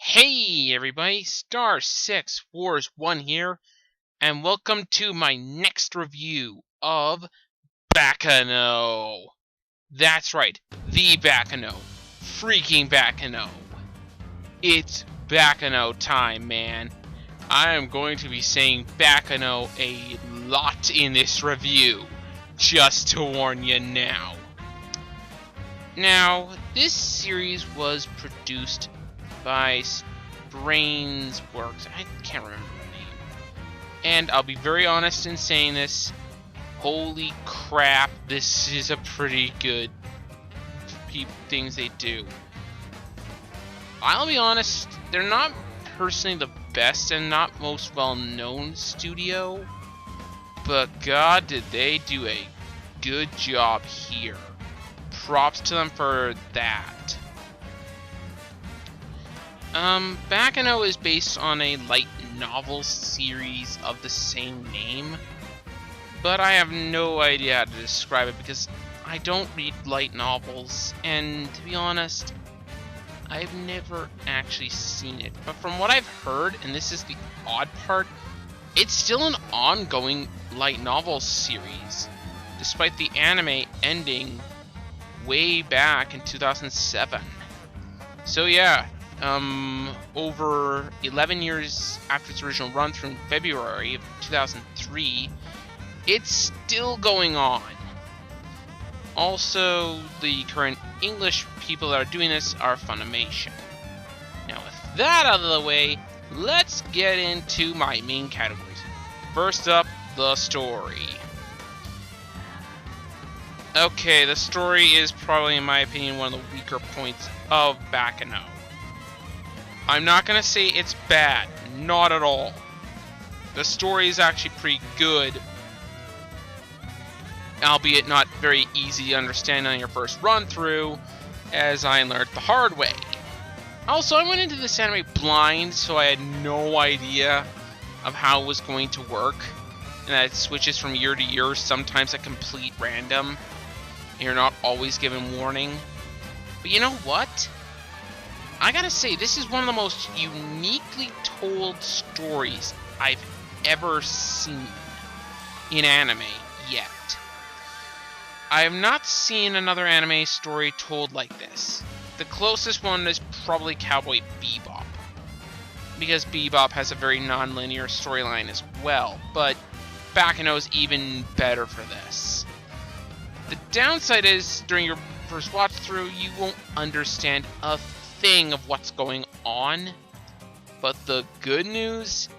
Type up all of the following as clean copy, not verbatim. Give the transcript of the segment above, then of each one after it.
Hey everybody, Star 6 Wars 1 here, and welcome to my next review of Baccano. That's right, the Baccano. Freaking Baccano. It's Baccano time, man. I am going to be saying Baccano a lot in this review, just to warn you now. Now, this series was produced by Brains Works. I can't remember the name. And I'll be very honest in saying this. Holy crap, this is a pretty good things they do. I'll be honest, they're not personally the best and not most well-known studio, but god did they do a good job here. Props to them for that. Baccano is based on a light novel series of the same name, but I have no idea how to describe it because I don't read light novels, and to be honest, I've never actually seen it. But from what I've heard, and this is the odd part, it's still an ongoing light novel series, despite the anime ending way back in 2007. So yeah, over 11 years after its original run through in February of 2003, it's still going on. Also, the current English people that are doing this are Funimation. Now with that out of the way, let's get into my main categories. First up, the story. Okay, the story is probably, in my opinion, one of the weaker points of Baccano. I'm not gonna say it's bad, not at all. The story is actually pretty good, albeit not very easy to understand on your first run through, as I learned the hard way. Also, I went into this anime blind, so I had no idea of how it was going to work, and that it switches from year to year, sometimes at complete random, and you're not always given warning. But you know what? I gotta say, this is one of the most uniquely told stories I've ever seen in anime yet. I have not seen another anime story told like this. The closest one is probably Cowboy Bebop, because Bebop has a very non-linear storyline as well, but Baccano is even better for this. The downside is, during your first watch through, you won't understand a thing of what's going on, but the good news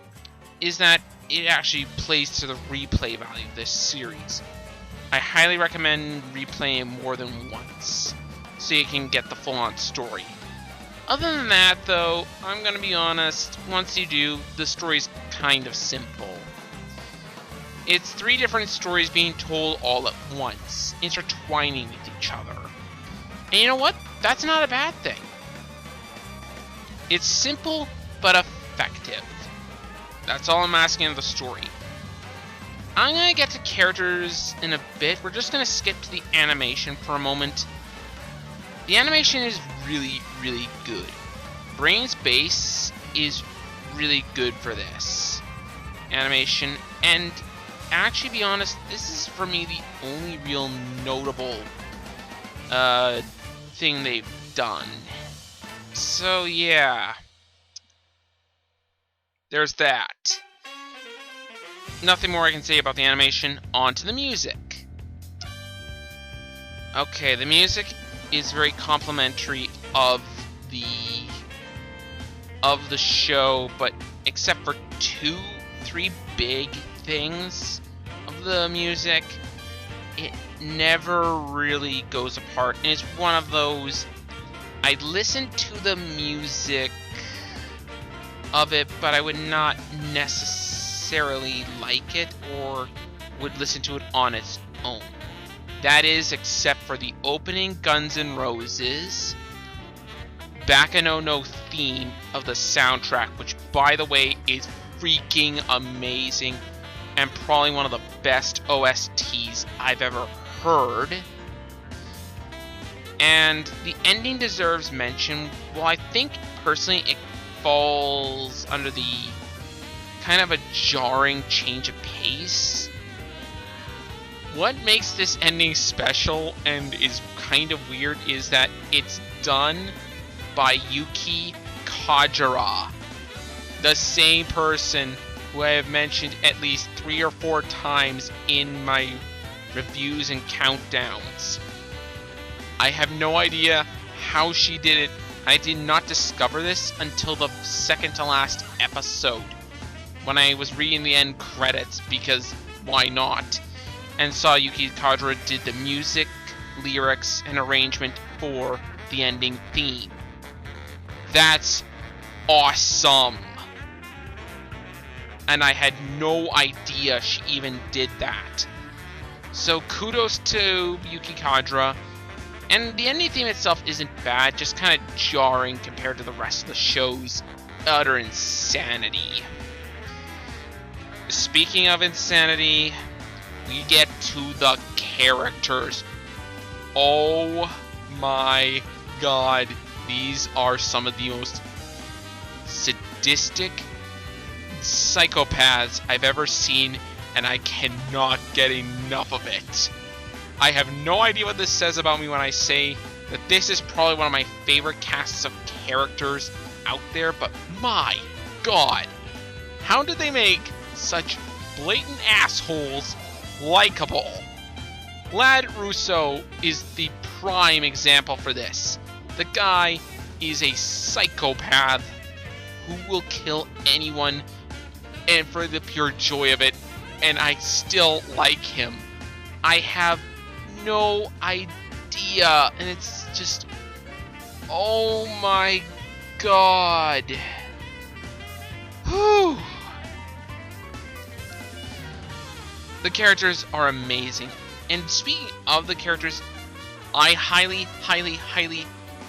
is that it actually plays to the replay value of this series. I highly recommend replaying more than once, so you can get the full-on story. Other than that, though, I'm gonna be honest, once you do, the story's kind of simple. It's 3 different stories being told all at once, intertwining with each other. And you know what? That's not a bad thing. It's simple, but effective. That's all I'm asking of the story. I'm gonna get to characters in a bit. We're just gonna skip to the animation for a moment. The animation is really, really good. Brain's base is really good for this animation, and actually, to be honest, this is for me the only real notable thing they've done. So yeah, there's that. Nothing more I can say about the animation. On to the music. Okay, the music is very complimentary of the show, but except for 2-3 big things of the music, it never really goes apart. And it's one of those, I'd listen to the music of it, but I would not necessarily like it or would listen to it on its own. That is, except for the opening Guns N' Roses Baccano no theme of the soundtrack, which, by the way, is freaking amazing and probably one of the best OSTs I've ever heard. And the ending deserves mention. Well, I think personally it falls under the kind of a jarring change of pace. What makes this ending special and is kind of weird is that it's done by Yuki Kajira, the same person who I have mentioned at least 3 or 4 times in my reviews and countdowns. I have no idea how she did it. I did not discover this until the second to last episode, when I was reading the end credits, because why not? And saw Yuki Kajira did the music, lyrics, and arrangement for the ending theme. That's awesome! And I had no idea she even did that. So kudos to Yuki Kajira. And the ending theme itself isn't bad, just kind of jarring compared to the rest of the show's utter insanity. Speaking of insanity, we get to the characters. Oh my god, these are some of the most sadistic psychopaths I've ever seen, and I cannot get enough of it. I have no idea what this says about me when I say that this is probably one of my favorite casts of characters out there, but my god, how did they make such blatant assholes likable? Lad Russo is the prime example for this. The guy is a psychopath who will kill anyone, and for the pure joy of it, and I still like him. I have no idea, and it's just, oh my god. Whew. The characters are amazing, and speaking of the characters, I highly, highly, highly,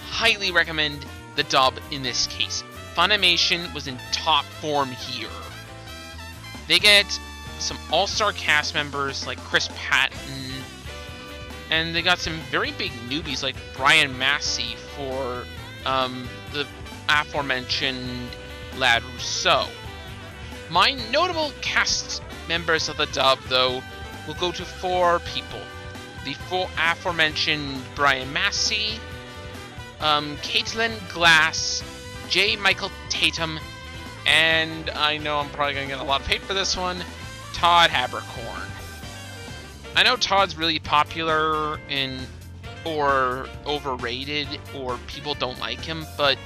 highly recommend the dub in this case. Funimation was in top form here. They get some all-star cast members like Chris Patton, and they got some very big newbies like Brian Massey for the aforementioned Lad Russo. My notable cast members of the dub, though, will go to 4 people. The 4 aforementioned Brian Massey, Caitlin Glass, J. Michael Tatum, and I know I'm probably going to get a lot of hate for this one, Todd Habercorn. I know Todd's really popular or overrated, or people don't like him, but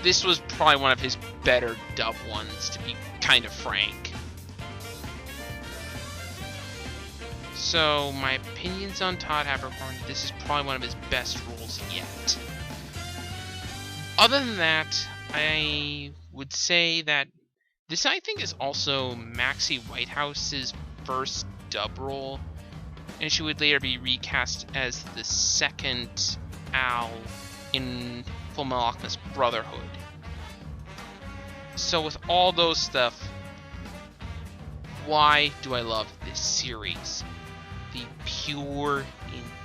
this was probably one of his better dub ones, to be kind of frank. So, my opinions on Todd Habercorn, this is probably one of his best roles yet. Other than that, I would say that this, I think, is also Maxie Whitehouse's first dub role, and she would later be recast as the second Al in Fullmetal Alchemist Brotherhood. So with all those stuff, why do I love this series? The pure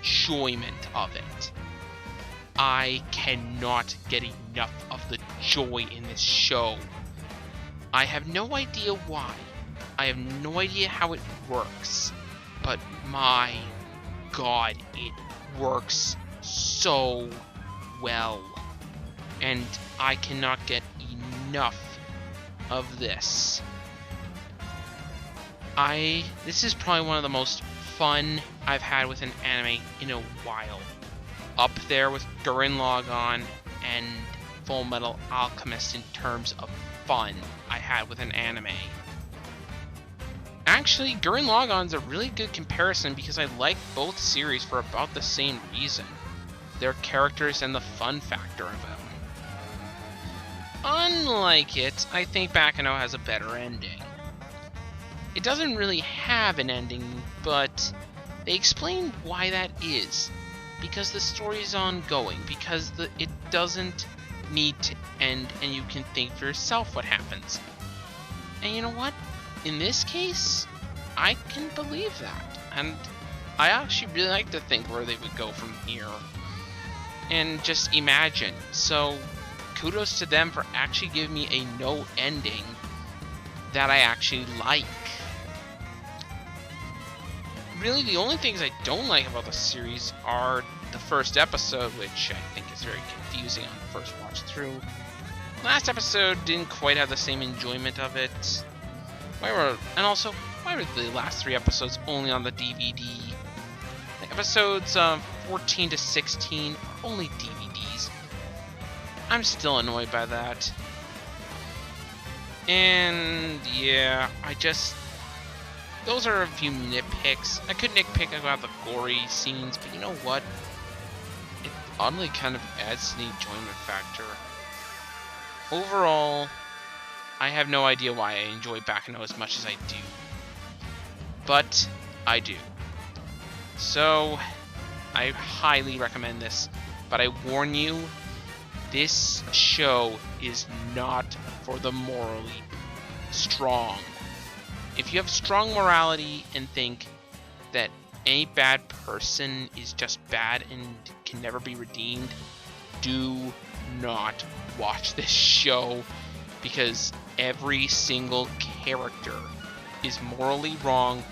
enjoyment of it. I cannot get enough of the joy in this show. I have no idea why. I have no idea how it works. But my god, it works so well. And I cannot get enough of this. This is probably one of the most fun I've had with an anime in a while. Up there with Gurren Lagann and Fullmetal Alchemist in terms of fun I had with an anime. Actually, Gurren Lagann's a really good comparison because I like both series for about the same reason. Their characters and the fun factor of them. Unlike it, I think Baccano has a better ending. It doesn't really have an ending, but they explain why that is. Because the story is ongoing, because it doesn't need to end, and you can think for yourself what happens. And you know what? In this case, I can believe that. And I actually really like to think where they would go from here. And just imagine. So, kudos to them for actually giving me a no ending that I actually like. Really, the only things I don't like about the series are the first episode, which I think is very confusing on the first watch through. Last episode didn't quite have the same enjoyment of it. Why were the last 3 episodes only on the DVD? The episodes 14 to 16 are only DVDs. I'm still annoyed by that. And yeah, those are a few nitpicks. I could nitpick about the gory scenes, but you know what? It oddly kind of adds to the enjoyment factor. Overall, I have no idea why I enjoy Baccano as much as I do. But I do. So, I highly recommend this. But I warn you, this show is not for the morally strong. If you have strong morality and think that any bad person is just bad and can never be redeemed, do not watch this show, because every single character is morally wrong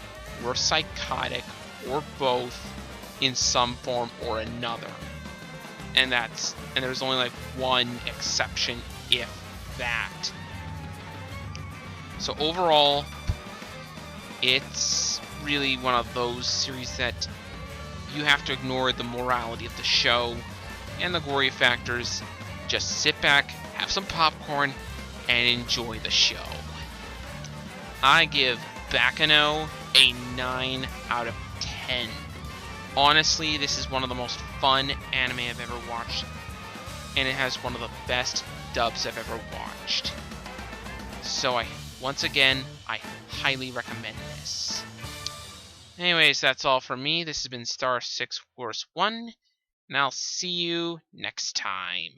or psychotic or both in some form or another. And there's only like one exception, if that. So overall, it's really one of those series that you have to ignore the morality of the show and the gory factors. Just sit back, have some popcorn, and enjoy the show. I give Baccano a 9 out of 10. Honestly, this is one of the most fun anime I've ever watched, and it has one of the best dubs I've ever watched. So once again, I highly recommend this. Anyways, that's all from me. This has been Star 6 Wars 1, and I'll see you next time.